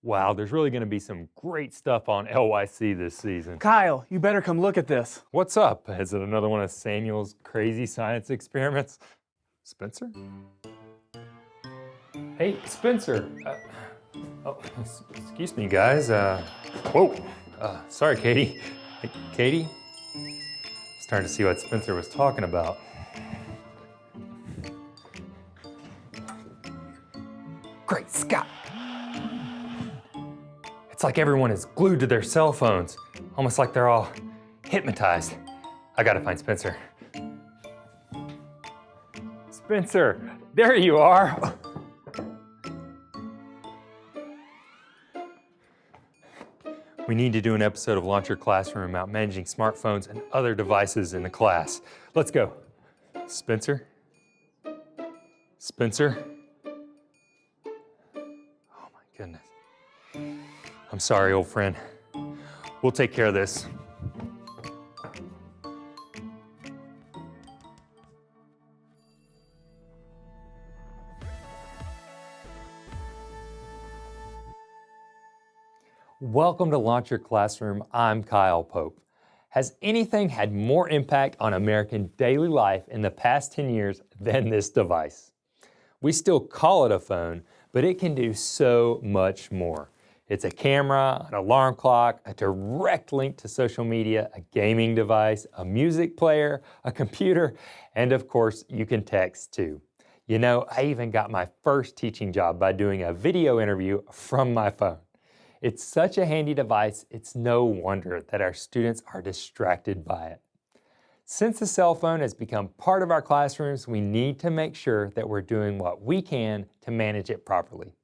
Wow, there's really going to be some great stuff on LYC this season. Kyle, you better come look at this. What's up? Is it another one of Samuel's crazy science experiments? Spencer? Hey, Spencer. Excuse me, guys. Whoa. Sorry, Katie. Hey, Katie? Starting to see what Spencer was talking about. Great Scott! It's like everyone is glued to their cell phones, almost like they're all hypnotized. I gotta find Spencer. Spencer, there you are. We need to do an episode of Launch Your Classroom about managing smartphones and other devices in the class. Let's go. Spencer? Spencer? Oh my goodness. I'm sorry, old friend. We'll take care of this. Welcome to Launch Your Classroom. I'm Kyle Pope. Has anything had more impact on American daily life in the past 10 years than this device? We still call it a phone, but it can do so much more. It's a camera, an alarm clock, a direct link to social media, a gaming device, a music player, a computer, and of course, you can text too. You know, I even got my first teaching job by doing a video interview from my phone. It's such a handy device, it's no wonder that our students are distracted by it. Since the cell phone has become part of our classrooms, we need to make sure that we're doing what we can to manage it properly.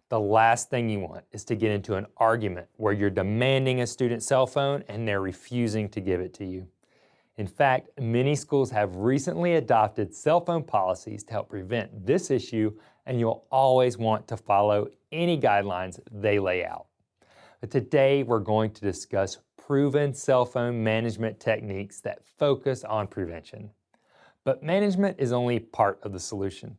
The last thing you want is to get into an argument where you're demanding a student's cell phone and they're refusing to give it to you. In fact, many schools have recently adopted cell phone policies to help prevent this issue, and you'll always want to follow any guidelines they lay out. But today we're going to discuss proven cell phone management techniques that focus on prevention. But management is only part of the solution.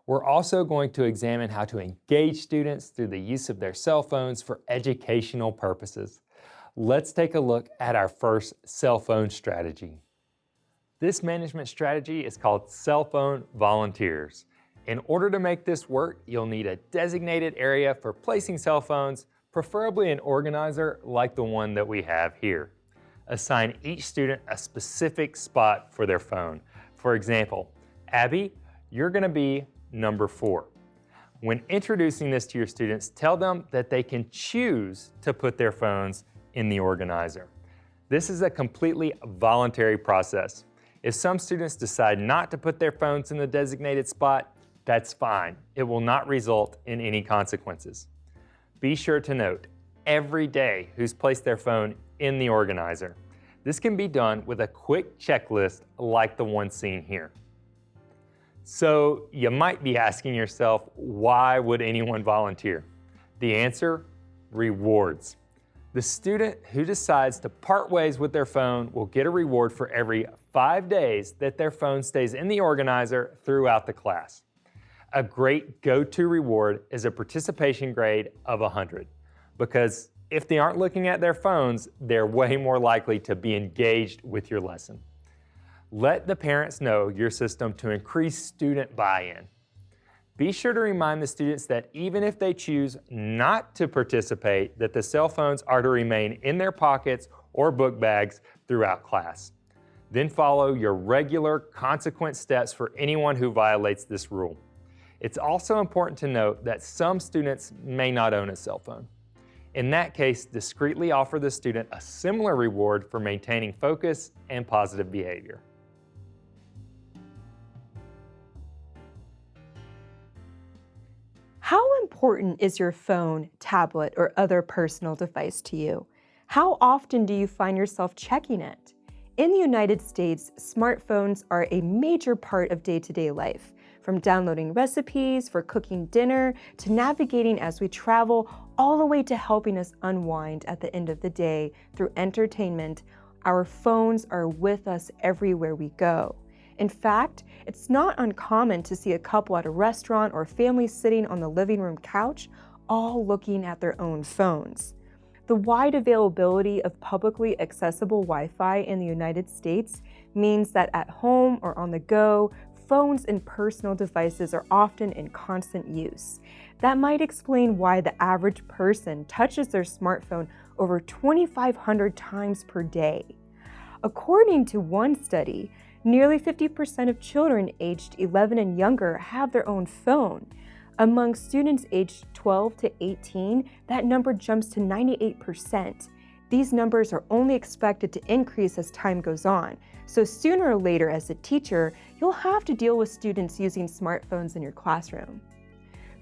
We're also going to examine how to engage students through the use of their cell phones for educational purposes. Let's take a look at our first cell phone strategy. This management strategy is called cell phone volunteers. In order to make this work, you'll need a designated area for placing cell phones, preferably an organizer like the one that we have here. Assign each student a specific spot for their phone. For example, Abby, you're going to be number 4. When introducing this to your students, tell them that they can choose to put their phones in the organizer. This is a completely voluntary process. If some students decide not to put their phones in the designated spot, that's fine. It will not result in any consequences. Be sure to note every day who's placed their phone in the organizer. This can be done with a quick checklist like the one seen here. So you might be asking yourself, why would anyone volunteer? The answer, rewards. The student who decides to part ways with their phone will get a reward for every 5 days that their phone stays in the organizer throughout the class. A great go-to reward is a participation grade of 100, because if they aren't looking at their phones, they're way more likely to be engaged with your lesson. Let the parents know your system to increase student buy-in. Be sure to remind the students that even if they choose not to participate, that the cell phones are to remain in their pockets or book bags throughout class. Then follow your regular consequence steps for anyone who violates this rule. It's also important to note that some students may not own a cell phone. In that case, discreetly offer the student a similar reward for maintaining focus and positive behavior. How important is your phone, tablet, or other personal device to you? How often do you find yourself checking it? In the United States, smartphones are a major part of day-to-day life. From downloading recipes for cooking dinner to navigating as we travel, all the way to helping us unwind at the end of the day through entertainment, our phones are with us everywhere we go. In fact, it's not uncommon to see a couple at a restaurant or family sitting on the living room couch, all looking at their own phones. The wide availability of publicly accessible Wi-Fi in the United States means that at home or on the go, phones and personal devices are often in constant use. That might explain why the average person touches their smartphone over 2,500 times per day. According to one study, nearly 50% of children aged 11 and younger have their own phone. Among students aged 12 to 18, that number jumps to 98%. These numbers are only expected to increase as time goes on, so sooner or later as a teacher, you'll have to deal with students using smartphones in your classroom.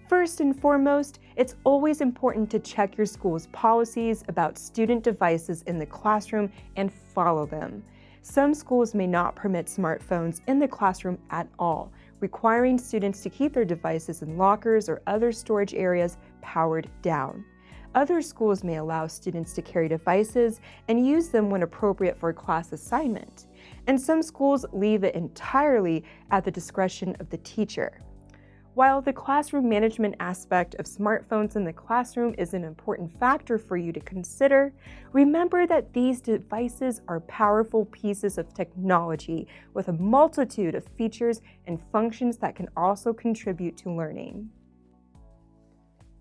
First and foremost, it's always important to check your school's policies about student devices in the classroom and follow them. Some schools may not permit smartphones in the classroom at all, requiring students to keep their devices in lockers or other storage areas powered down. Other schools may allow students to carry devices and use them when appropriate for a class assignment. And some schools leave it entirely at the discretion of the teacher. While the classroom management aspect of smartphones in the classroom is an important factor for you to consider, remember that these devices are powerful pieces of technology with a multitude of features and functions that can also contribute to learning.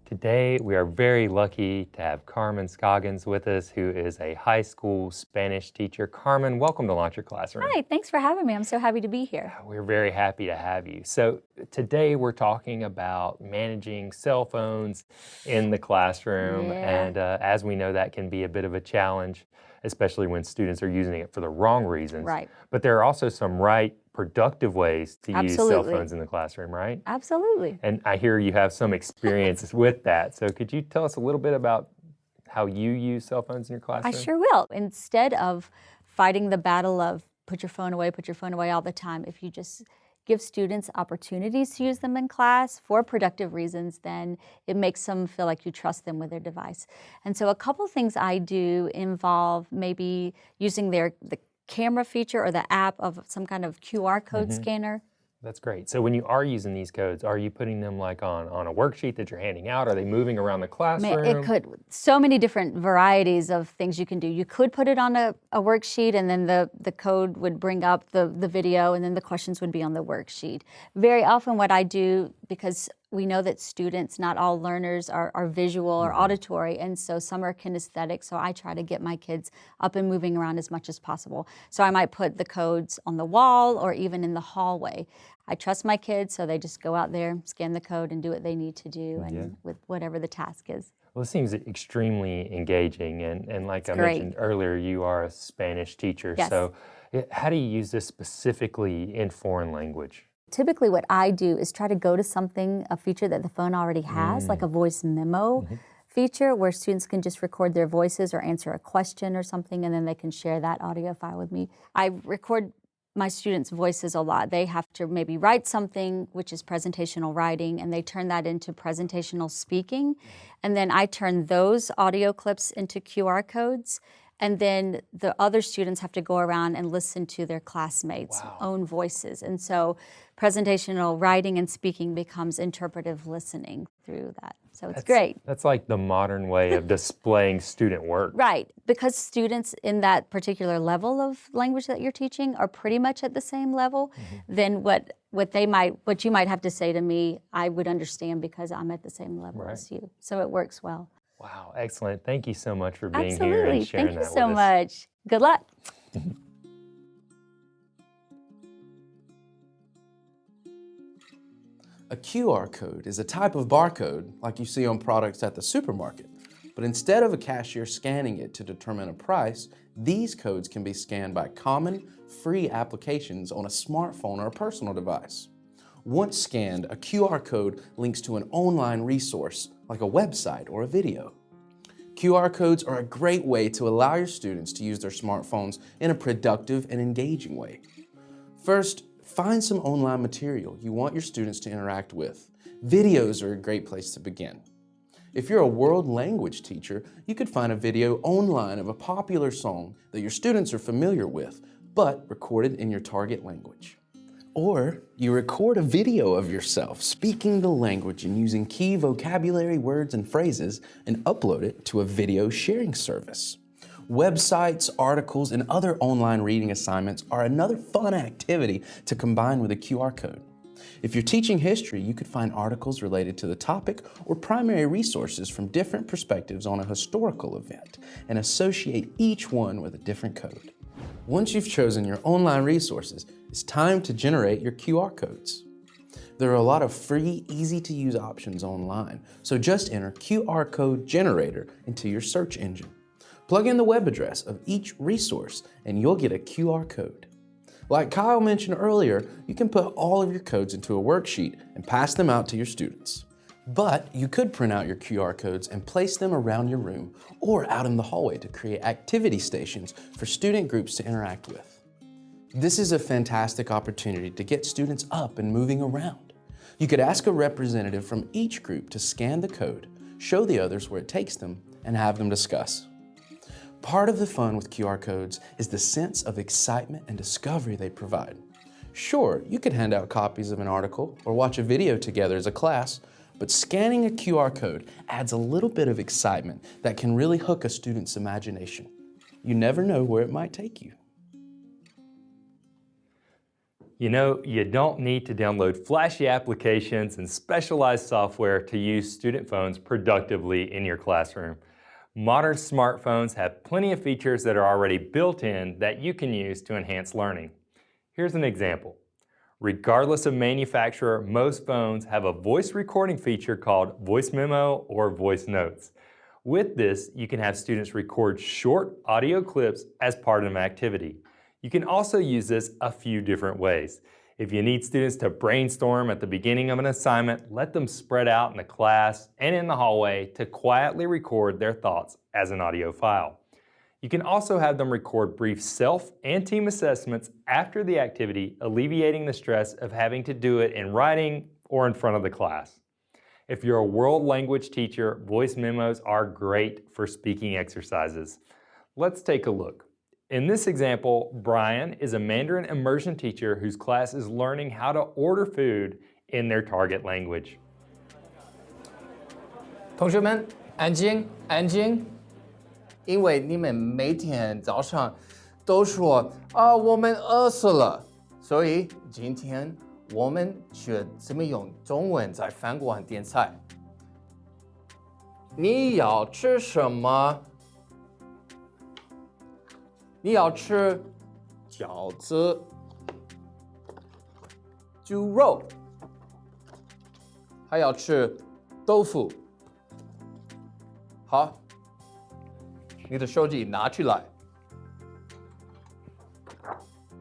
Today, we are very lucky to have Carmen Scoggins with us, who is a high school Spanish teacher. Carmen, welcome to Launch Your Classroom. Hi, thanks for having me. I'm so happy to be here. We're very happy to have you. So today we're talking about managing cell phones in the classroom. Yeah. And as we know, that can be a bit of a challenge, especially when students are using it for the wrong reasons. Right. But there are also some productive ways to use cell Absolutely. phones in the classroom, right? Absolutely. And I hear you have some experience with that. So could you tell us a little bit about how you use cell phones in your I classroom? sure will. Instead of fighting the battle of put your phone away all the time, if you just give students opportunities to use them in class for productive reasons, then it makes them feel like you trust them with their device. And so a couple things I do involve maybe using the camera feature or the app of some kind of QR code scanner. That's great. So when you are using these codes, are you putting them like on a worksheet that you're handing out? Are they moving around the classroom? It could, so many different varieties of things you can do. You could put it on a worksheet and then the code would bring up the video and then the questions would be on the worksheet. Very often what I do, because we know that students, not all learners are visual or auditory, and so some are kinesthetic, so I try to get my kids up and moving around as much as possible. So I might put the codes on the wall or even in the hallway. I trust my kids, so they just go out there, scan the code, and do what they need to do, and with whatever the task is. Well, it seems extremely engaging, and like I great. mentioned earlier, you are a Spanish teacher. Yes. So how do you use this specifically in foreign language? Typically what I do is try to go to something, a feature that the phone already has, like a voice memo feature where students can just record their voices or answer a question or something, and then they can share that audio file with me. I record my students' voices a lot. They have to maybe write something, which is presentational writing, and they turn that into presentational speaking. And then I turn those audio clips into QR codes. And then the other students have to go around and listen to their classmates' own voices. And so presentational writing and speaking becomes interpretive listening through that. So it's great. That's like the modern way of displaying student work. Right, because students in that particular level of language that you're teaching are pretty much at the same level, then what you might have to say to me, I would understand because I'm at the same level as you. So it works well. Wow, excellent. Thank you so much for being Absolutely. here and sharing Thank that you so with us. much. Good luck. A QR code is a type of barcode like you see on products at the supermarket. But instead of a cashier scanning it to determine a price, these codes can be scanned by common, free applications on a smartphone or a personal device. Once scanned, a QR code links to an online resource like a website or a video. QR codes are a great way to allow your students to use their smartphones in a productive and engaging way. First, find some online material you want your students to interact with. Videos are a great place to begin. If you're a world language teacher, you could find a video online of a popular song that your students are familiar with, but recorded in your target language. Or you record a video of yourself speaking the language and using key vocabulary, words, and phrases and upload it to a video sharing service. Websites, articles, and other online reading assignments are another fun activity to combine with a QR code. If you're teaching history, you could find articles related to the topic or primary resources from different perspectives on a historical event and associate each one with a different code. Once you've chosen your online resources, it's time to generate your QR codes. There are a lot of free, easy-to-use options online, so just enter QR code generator into your search engine. Plug in the web address of each resource and you'll get a QR code. Like Kyle mentioned earlier, you can put all of your codes into a worksheet and pass them out to your students. But you could print out your QR codes and place them around your room or out in the hallway to create activity stations for student groups to interact with. This is a fantastic opportunity to get students up and moving around. You could ask a representative from each group to scan the code, show the others where it takes them, and have them discuss. Part of the fun with QR codes is the sense of excitement and discovery they provide. Sure, you could hand out copies of an article or watch a video together as a class, but scanning a QR code adds a little bit of excitement that can really hook a student's imagination. You never know where it might take you. You know, you don't need to download flashy applications and specialized software to use student phones productively in your classroom. Modern smartphones have plenty of features that are already built in that you can use to enhance learning. Here's an example. Regardless of manufacturer, most phones have a voice recording feature called Voice Memo or Voice Notes. With this, you can have students record short audio clips as part of an activity. You can also use this a few different ways. If you need students to brainstorm at the beginning of an assignment, let them spread out in the class and in the hallway to quietly record their thoughts as an audio file. You can also have them record brief self and team assessments after the activity, alleviating the stress of having to do it in writing or in front of the class. If you're a world language teacher, voice memos are great for speaking exercises. Let's take a look. In this example, Brian is a Mandarin immersion teacher whose class is learning how to order food in their target language. 同学们，安静，安静，因为你们每天早上都说我们饿死了，所以今天我们学怎么用中文在饭馆点菜。你要吃什么？你要吃饺子、猪肉，还要吃豆腐。好，你的手机拿起来，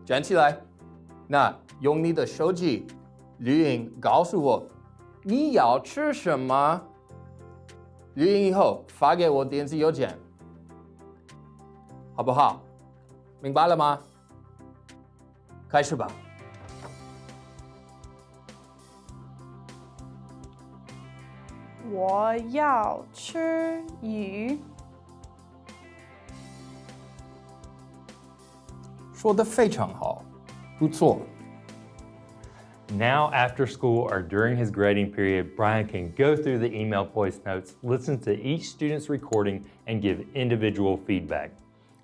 站起来，那用你的手机录音告诉我你要吃什么，录音以后发给我电子邮件，好不好？明白了吗？开始吧。我要吃鱼。说得非常好，不错。Now, after school or during his grading period, Brian can go through the email voice notes, listen to each student's recording, and give individual feedback.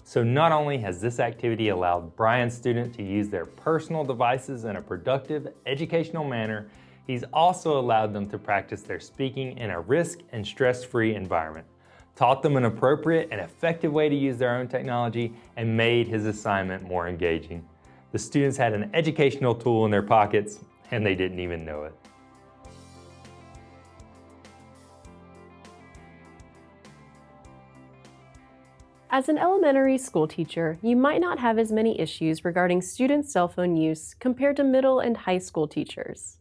So not only has this activity allowed Brian's student to use their personal devices in a productive, educational manner, he's also allowed them to practice their speaking in a risk and stress-free environment, taught them an appropriate and effective way to use their own technology, and made his assignment more engaging. The students had an educational tool in their pockets, and they didn't even know it. As an elementary school teacher, you might not have as many issues regarding student cell phone use compared to middle and high school teachers.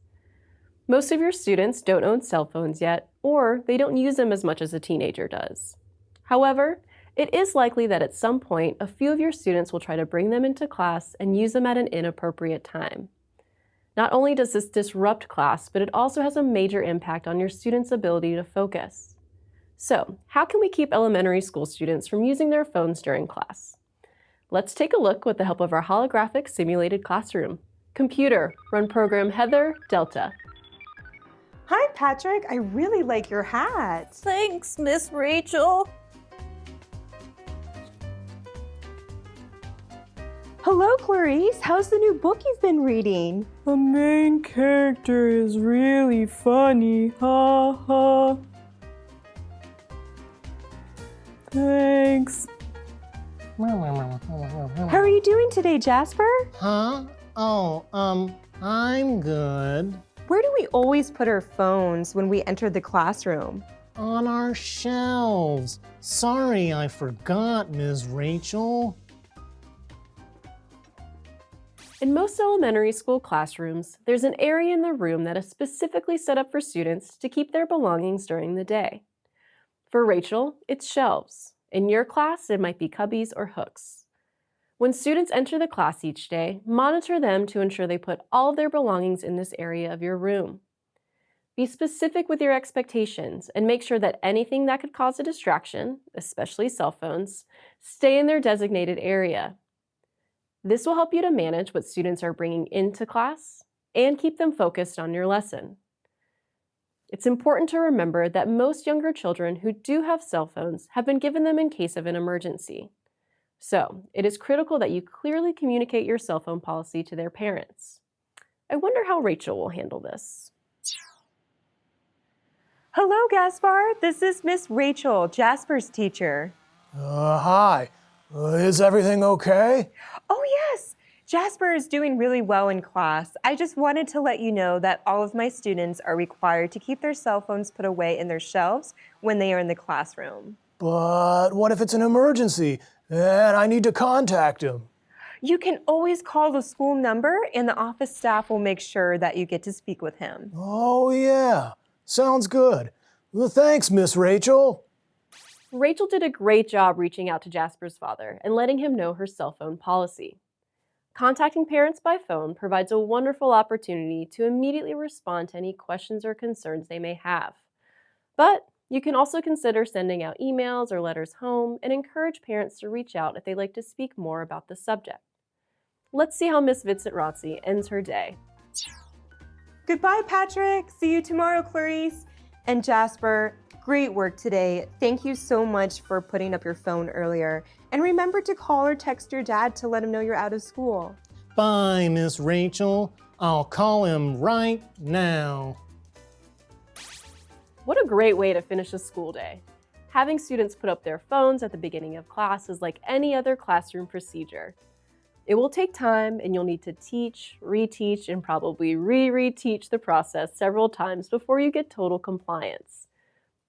Most of your students don't own cell phones yet, or they don't use them as much as a teenager does. However, it is likely that at some point, a few of your students will try to bring them into class and use them at an inappropriate time. Not only does this disrupt class, but it also has a major impact on your students' ability to focus. So, how can we keep elementary school students from using their phones during class? Let's take a look with the help of our holographic simulated classroom. Computer, run program Heather, Delta. Hi, Patrick. I really like your hat. Thanks, Miss Rachel. Hello, Clarice. How's the new book you've been reading? The main character is really funny. Ha ha. Thanks. How are you doing today, Jasper? Huh? Oh, I'm good. Where do we always put our phones when we enter the classroom? On our shelves. Sorry, I forgot, Ms. Rachel. In most elementary school classrooms, there's an area in the room that is specifically set up for students to keep their belongings during the day. For Rachel, it's shelves. In your class, it might be cubbies or hooks. When students enter the class each day, monitor them to ensure they put all of their belongings in this area of your room. Be specific with your expectations and make sure that anything that could cause a distraction, especially cell phones, stay in their designated area. This will help you to manage what students are bringing into class and keep them focused on your lesson. It's important to remember that most younger children who do have cell phones have been given them in case of an emergency. So, it is critical that you clearly communicate your cell phone policy to their parents. I wonder how Rachel will handle this. Hello, Gaspar. This is Miss Rachel, Jasper's teacher. Hi. Is everything okay? Oh, yes. Jasper is doing really well in class. I just wanted to let you know that all of my students are required to keep their cell phones put away in their shelves when they are in the classroom. But what if it's an emergency and I need to contact him? You can always call the school number and the office staff will make sure that you get to speak with him. Oh, yeah. Sounds good. Well, thanks, Miss Rachel. Rachel did a great job reaching out to Jasper's father and letting him know her cell phone policy. Contacting parents by phone provides a wonderful opportunity to immediately respond to any questions or concerns they may have. But you can also consider sending out emails or letters home and encourage parents to reach out if they'd like to speak more about the subject. Let's see how Miss Vincent-Rotzi ends her day. Goodbye, Patrick. See you tomorrow, Clarice. And Jasper, great work today. Thank you so much for putting up your phone earlier. And remember to call or text your dad to let him know you're out of school. Bye, Miss Rachel. I'll call him right now. What a great way to finish a school day. Having students put up their phones at the beginning of class is like any other classroom procedure. It will take time and you'll need to teach, reteach, and probably reteach the process several times before you get total compliance.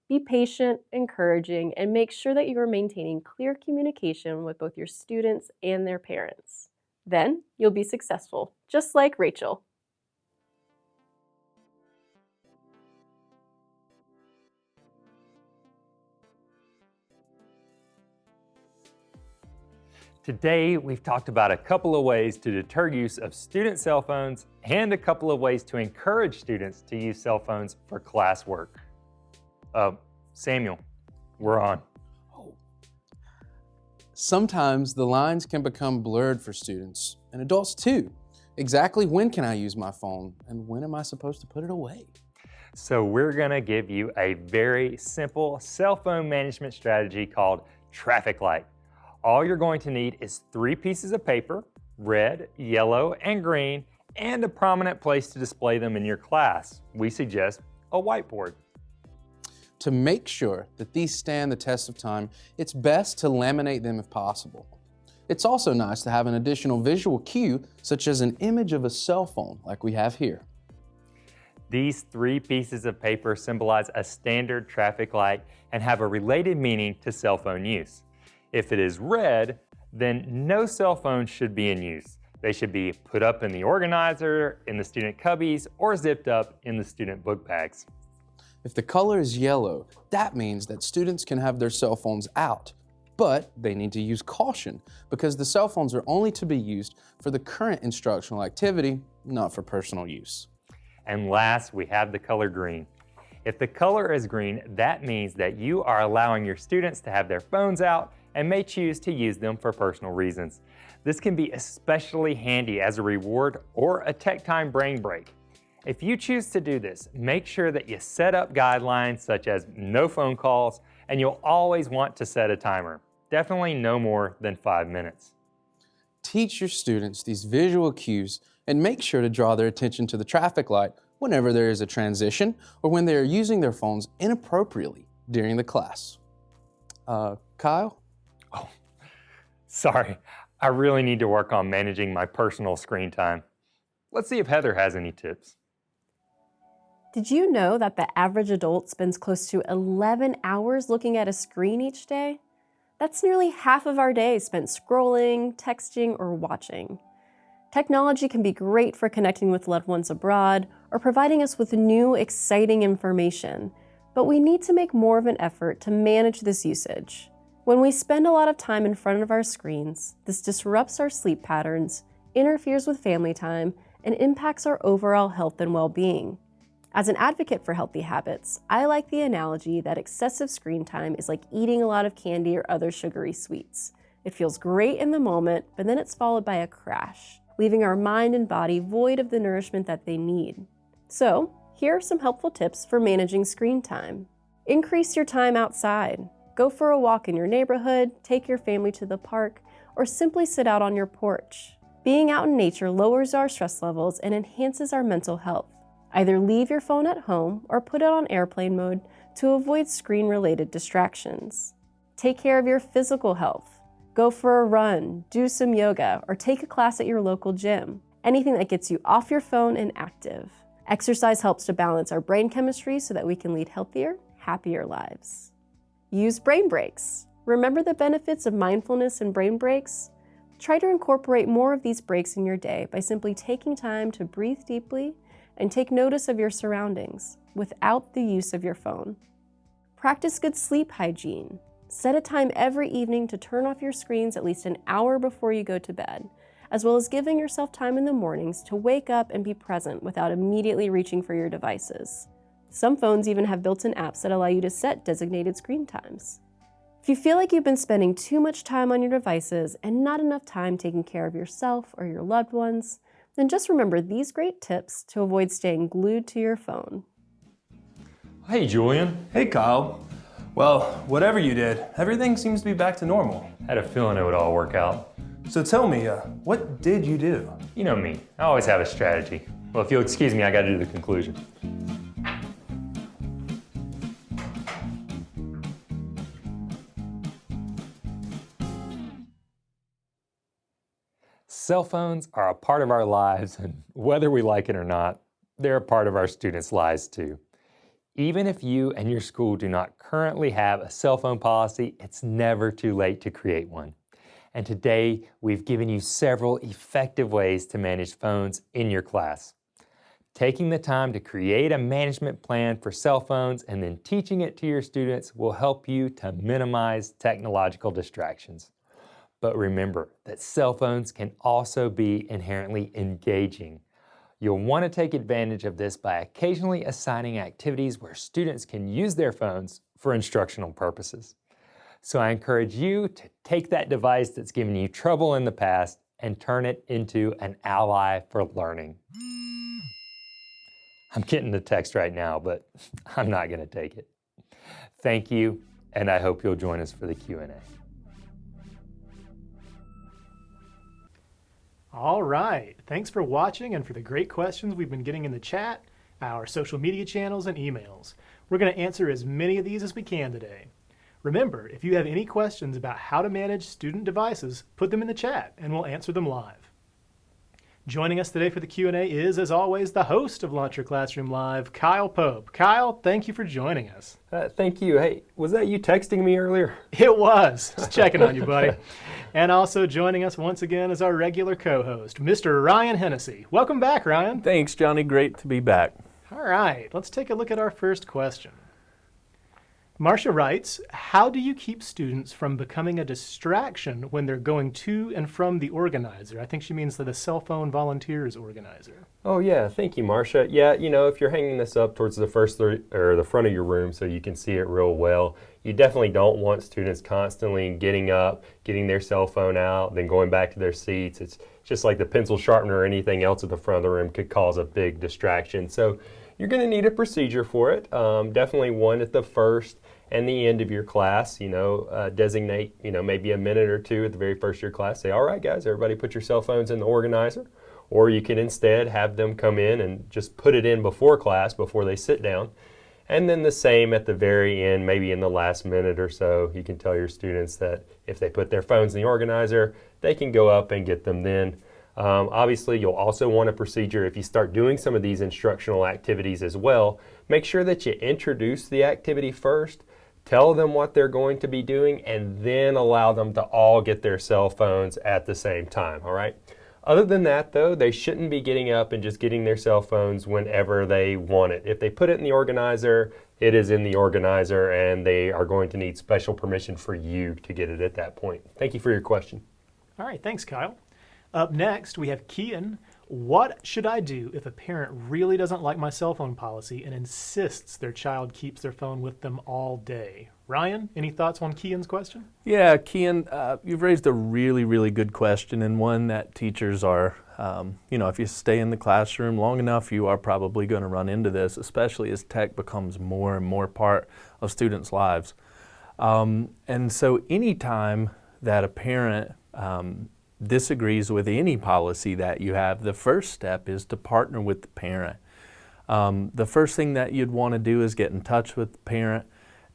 Be patient, encouraging, and make sure that you are maintaining clear communication with both your students and their parents. Then you'll be successful, just like Rachel. Today, we've talked about a couple of ways to deter use of student cell phones and a couple of ways to encourage students to use cell phones for classwork. Samuel, we're on. Sometimes the lines can become blurred for students and adults too. Exactly when can I use my phone and when am I supposed to put it away? So we're gonna give you a very simple cell phone management strategy called traffic light. All you're going to need is 3 pieces of paper, red, yellow, and green, and a prominent place to display them in your class. We suggest a whiteboard. To make sure that these stand the test of time, it's best to laminate them if possible. It's also nice to have an additional visual cue, such as an image of a cell phone like we have here. These 3 pieces of paper symbolize a standard traffic light and have a related meaning to cell phone use. If it is red, then no cell phones should be in use. They should be put up in the organizer, in the student cubbies, or zipped up in the student book bags. If the color is yellow, that means that students can have their cell phones out, but they need to use caution because the cell phones are only to be used for the current instructional activity, not for personal use. And last, we have the color green. If the color is green, that means that you are allowing your students to have their phones out and may choose to use them for personal reasons. This can be especially handy as a reward or a tech time brain break. If you choose to do this, make sure that you set up guidelines such as no phone calls, and you'll always want to set a timer. Definitely no more than 5 minutes. Teach your students these visual cues and make sure to draw their attention to the traffic light whenever there is a transition or when they are using their phones inappropriately during the class. Kyle? Sorry, I really need to work on managing my personal screen time. Let's see if Heather has any tips. Did you know that the average adult spends close to 11 hours looking at a screen each day? That's nearly half of our day spent scrolling, texting, or watching. Technology can be great for connecting with loved ones abroad or providing us with new, exciting information, but we need to make more of an effort to manage this usage. When we spend a lot of time in front of our screens, this disrupts our sleep patterns, interferes with family time, and impacts our overall health and well-being. As an advocate for healthy habits, I like the analogy that excessive screen time is like eating a lot of candy or other sugary sweets. It feels great in the moment, but then it's followed by a crash, leaving our mind and body void of the nourishment that they need. So, here are some helpful tips for managing screen time. Increase your time outside. Go for a walk in your neighborhood, take your family to the park, or simply sit out on your porch. Being out in nature lowers our stress levels and enhances our mental health. Either leave your phone at home or put it on airplane mode to avoid screen-related distractions. Take care of your physical health. Go for a run, do some yoga, or take a class at your local gym. Anything that gets you off your phone and active. Exercise helps to balance our brain chemistry so that we can lead healthier, happier lives. Use brain breaks. Remember the benefits of mindfulness and brain breaks? Try to incorporate more of these breaks in your day by simply taking time to breathe deeply and take notice of your surroundings without the use of your phone. Practice good sleep hygiene. Set a time every evening to turn off your screens at least an hour before you go to bed, as well as giving yourself time in the mornings to wake up and be present without immediately reaching for your devices. Some phones even have built-in apps that allow you to set designated screen times. If you feel like you've been spending too much time on your devices and not enough time taking care of yourself or your loved ones, then just remember these great tips to avoid staying glued to your phone. Hey, Julian. Hey, Kyle. Well, whatever you did, everything seems to be back to normal. Had a feeling it would all work out. So tell me, what did you do? You know me, I always have a strategy. Well, if you'll excuse me, I gotta do the conclusion. Cell phones are a part of our lives, and whether we like it or not, they're a part of our students' lives too. Even if you and your school do not currently have a cell phone policy, it's never too late to create one. And today, we've given you several effective ways to manage phones in your class. Taking the time to create a management plan for cell phones and then teaching it to your students will help you to minimize technological distractions. But remember that cell phones can also be inherently engaging. You'll want to take advantage of this by occasionally assigning activities where students can use their phones for instructional purposes. So I encourage you to take that device that's given you trouble in the past and turn it into an ally for learning. I'm getting the text right now, but I'm not going to take it. Thank you, and I hope you'll join us for the Q&A. All right, thanks for watching and for the great questions we've been getting in the chat, our social media channels, and emails. We're going to answer as many of these as we can today. Remember, if you have any questions about how to manage student devices, put them in the chat and we'll answer them live. Joining us today for the Q&A is, as always, the host of Launch Your Classroom Live, Kyle Pope. Kyle, thank you for joining us. Thank you. Hey, was that you texting me earlier? It was. Just checking on you, buddy. And also joining us once again is our regular co-host, Mr. Ryan Hennessy. Welcome back, Ryan. Thanks, Johnny. Great to be back. All right, let's take a look at our first question. Marcia writes, how do you keep students from becoming a distraction when they're going to and from the organizer? I think she means the cell phone volunteers organizer. Oh yeah, thank you, Marcia. Yeah, if you're hanging this up towards the the front of your room so you can see it real well, you definitely don't want students constantly getting up, getting their cell phone out, then going back to their seats. It's just like the pencil sharpener or anything else at the front of the room could cause a big distraction. So you're going to need a procedure for it. Definitely one at the first and the end of your class. Designate maybe a minute or two at the very first of your class. Say, all right, guys, everybody put your cell phones in the organizer. Or you can instead have them come in and just put it in before class, before they sit down. And then the same at the very end, maybe in the last minute or so. You can tell your students that if they put their phones in the organizer, they can go up and get them then. Obviously, you'll also want a procedure if you start doing some of these instructional activities as well. Make sure that you introduce the activity first, tell them what they're going to be doing, and then allow them to all get their cell phones at the same time, all right? Other than that, though, they shouldn't be getting up and just getting their cell phones whenever they want it. If they put it in the organizer, it is in the organizer, and they are going to need special permission for you to get it at that point. Thank you for your question. All right, thanks, Kyle. Up next, we have Kian. What should I do if a parent really doesn't like my cell phone policy and insists their child keeps their phone with them all day? Ryan, any thoughts on Kian's question? Yeah, Kian, you've raised a really, really good question, and one that teachers are, if you stay in the classroom long enough, you are probably going to run into this, especially as tech becomes more and more part of students' lives. And so anytime that a parent disagrees with any policy that you have, the first step is to partner with the parent. The first thing that you'd want to do is get in touch with the parent,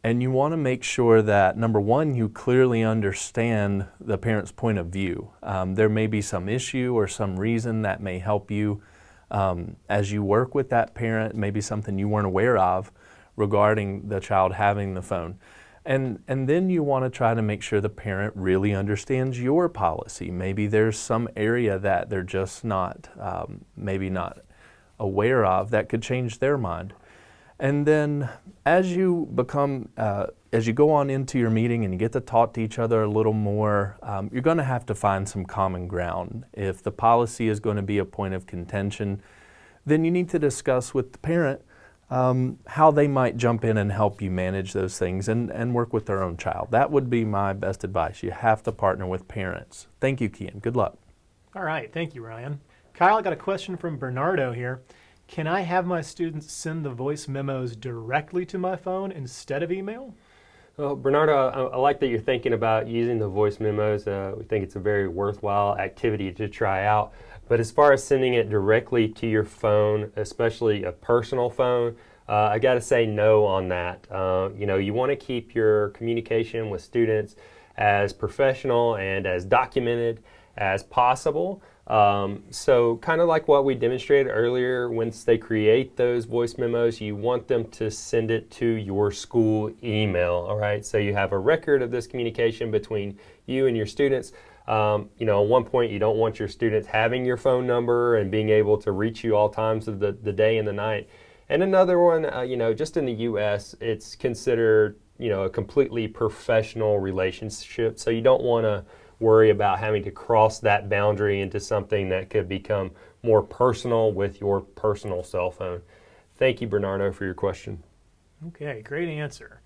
and you want to make sure that, number one, you clearly understand the parent's point of view. There may be some issue or some reason that may help you as you work with that parent, maybe something you weren't aware of regarding the child having the phone. And then you want to try to make sure the parent really understands your policy. Maybe there's some area that they're just not, maybe not aware of that could change their mind. And then as you go on into your meeting and you get to talk to each other a little more, you're going to have to find some common ground. If the policy is going to be a point of contention, then you need to discuss with the parent how they might jump in and help you manage those things and work with their own child. That would be my best advice. You have to partner with parents. Thank you, Kian. Good luck. All right. Thank you, Ryan. Kyle, I got a question from Bernardo here. Can I have my students send the voice memos directly to my phone instead of email? Well, Bernardo, I like that you're thinking about using the voice memos. We think it's a very worthwhile activity to try out. But as far as sending it directly to your phone, especially a personal phone, I got to say no on that. You want to keep your communication with students as professional and as documented as possible. So kind of like what we demonstrated earlier, once they create those voice memos, you want them to send it to your school email, all right? So you have a record of this communication between you and your students. At one point, you don't want your students having your phone number and being able to reach you all times of the day and the night. And another one, just in the U.S., it's considered, a completely professional relationship. So you don't want to worry about having to cross that boundary into something that could become more personal with your personal cell phone. Thank you, Bernardo, for your question. Okay, great answer.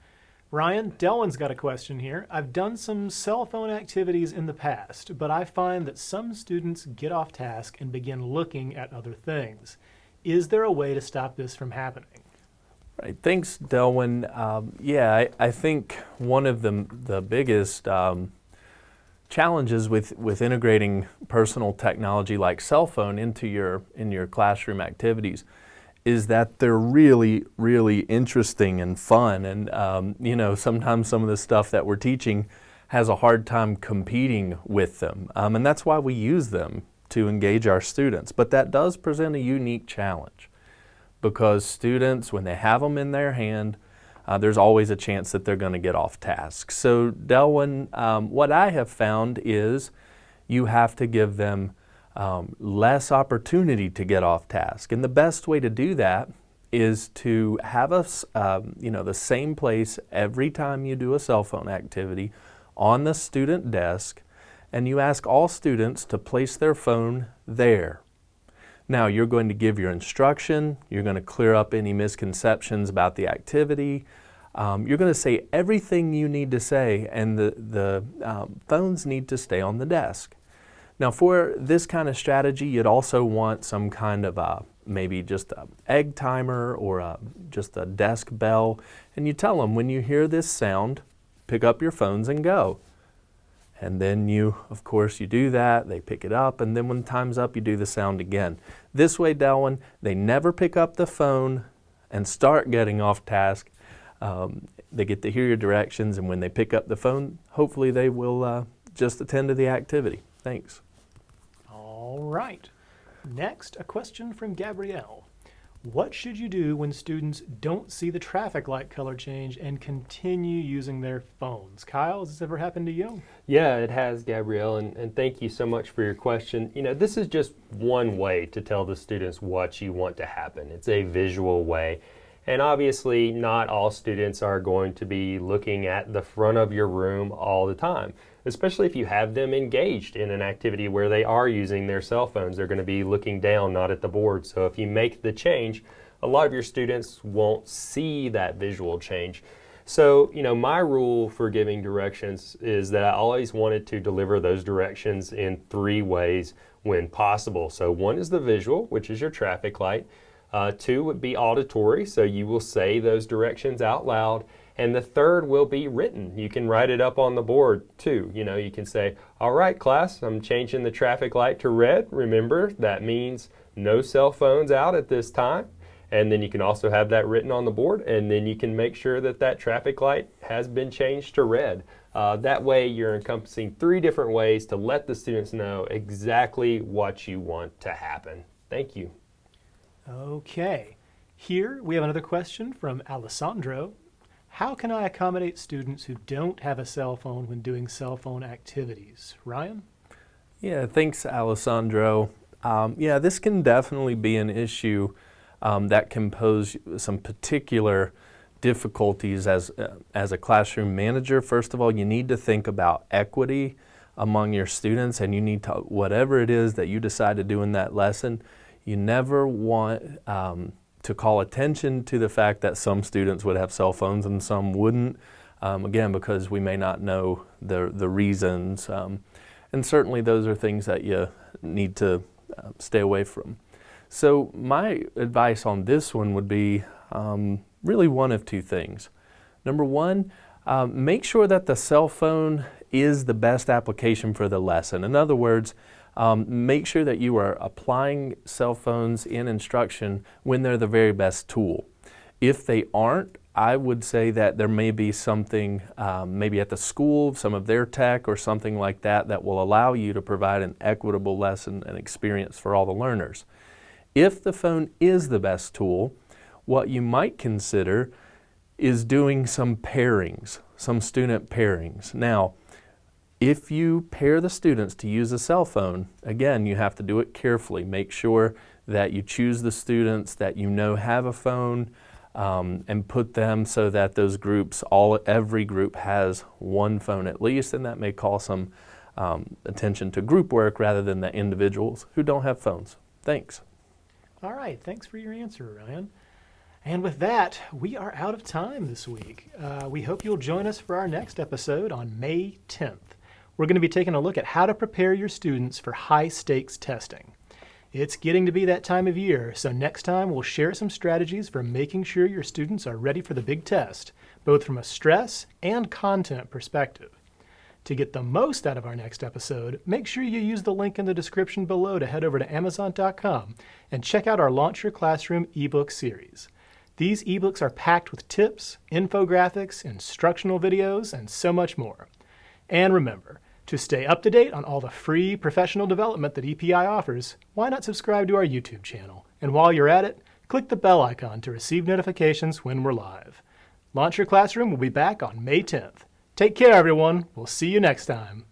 Ryan, Delwyn's got a question here. I've done some cell phone activities in the past, but I find that some students get off task and begin looking at other things. Is there a way to stop this from happening? Right. Thanks, Delwyn. I think one of the biggest challenges with integrating personal technology like cell phone in your classroom activities is that they're really, really interesting and fun. And, sometimes some of the stuff that we're teaching has a hard time competing with them. And that's why we use them to engage our students. But that does present a unique challenge because students, when they have them in their hand, there's always a chance that they're going to get off task. So, Delwyn, what I have found is you have to give them less opportunity to get off task. And the best way to do that is to have the same place every time you do a cell phone activity on the student desk, and you ask all students to place their phone there. Now, you're going to give your instruction, you're going to clear up any misconceptions about the activity, you're going to say everything you need to say, and the phones need to stay on the desk. Now, for this kind of strategy, you'd also want some kind of maybe just an egg timer or just a desk bell, and you tell them, when you hear this sound, pick up your phones and go. And then of course, you do that, they pick it up, and then when time's up, you do the sound again. This way, Delwyn, they never pick up the phone and start getting off task. They get to hear your directions, and when they pick up the phone, hopefully they will just attend to the activity. Thanks. All right. Next, a question from Gabrielle. What should you do when students don't see the traffic light color change and continue using their phones? Kyle, has this ever happened to you? Yeah, it has, Gabrielle, and thank you so much for your question. This is just one way to tell the students what you want to happen. It's a visual way. And obviously, not all students are going to be looking at the front of your room all the time, especially if you have them engaged in an activity where they are using their cell phones. They're going to be looking down, not at the board. So if you make the change, a lot of your students won't see that visual change. So, my rule for giving directions is that I always wanted to deliver those directions in 3 ways when possible. So one is the visual, which is your traffic light. 2 would be auditory, so you will say those directions out loud. And the 3rd will be written. You can write it up on the board too. You can say, all right, class, I'm changing the traffic light to red. Remember, that means no cell phones out at this time. And then you can also have that written on the board, and then you can make sure that that traffic light has been changed to red. That way you're encompassing 3 different ways to let the students know exactly what you want to happen. Thank you. Okay. Here we have another question from Alessandro. How can I accommodate students who don't have a cell phone when doing cell phone activities? Ryan? Yeah, thanks, Alessandro. This can definitely be an issue that can pose some particular difficulties as a classroom manager. First of all, you need to think about equity among your students, and you need to, whatever it is that you decide to do in that lesson, you never want to call attention to the fact that some students would have cell phones and some wouldn't, again, because we may not know the reasons. And certainly those are things that you need to stay away from. So my advice on this one would be really one of 2 things. Number 1, make sure that the cell phone is the best application for the lesson. In other words, make sure that you are applying cell phones in instruction when they're the very best tool. If they aren't, I would say that there may be something, maybe at the school, some of their tech or something like that, that will allow you to provide an equitable lesson and experience for all the learners. If the phone is the best tool, what you might consider is doing some pairings, some student pairings. Now, if you pair the students to use a cell phone, again, you have to do it carefully. Make sure that you choose the students that you know have a phone, and put them so that those groups, every group has one phone at least, and that may call some attention to group work rather than the individuals who don't have phones. Thanks. All right, thanks for your answer, Ryan. And with that, we are out of time this week. We hope you'll join us for our next episode on May 10th. We're going to be taking a look at how to prepare your students for high-stakes testing. It's getting to be that time of year, so next time we'll share some strategies for making sure your students are ready for the big test, both from a stress and content perspective. To get the most out of our next episode, make sure you use the link in the description below to head over to Amazon.com and check out our Launch Your Classroom ebook series. These ebooks are packed with tips, infographics, instructional videos, and so much more. And remember, to stay up to date on all the free professional development that EPI offers, why not subscribe to our YouTube channel? And while you're at it, click the bell icon to receive notifications when we're live. Launch Your Classroom will be back on May 10th. Take care, everyone. We'll see you next time.